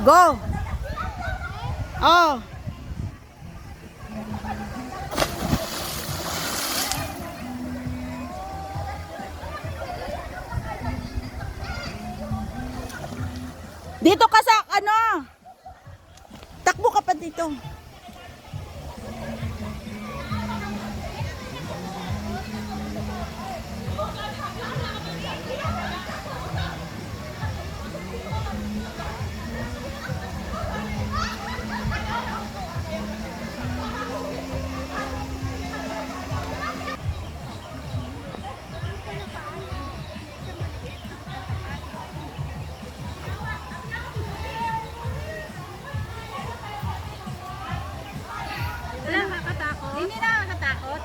Go. Oh. Dito ka sa ano? Takbo ka pa dito. Wala nakakatakot. Hindi nakakatakot.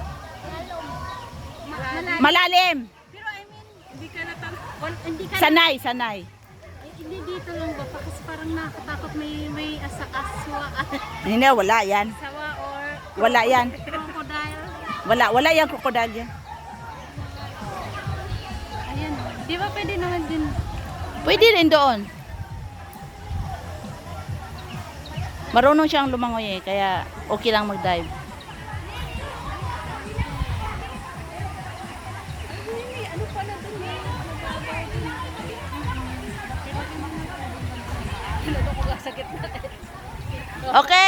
Malalim. Pero I mean, hindi ka natakot. Hindi ka Sanay, sanay. hindi dito lang ba? Kasi parang nakakatakot may aswa. Hindi, wala yan. Sawa or Wala yan. crocodile. Wala yan crocodile yan. Ayan. Di ba pwede naman din? Pwede rin doon. Marunong siyang lumangoy eh, kaya okay lang mag-dive. Ano pala dun eh? Okay.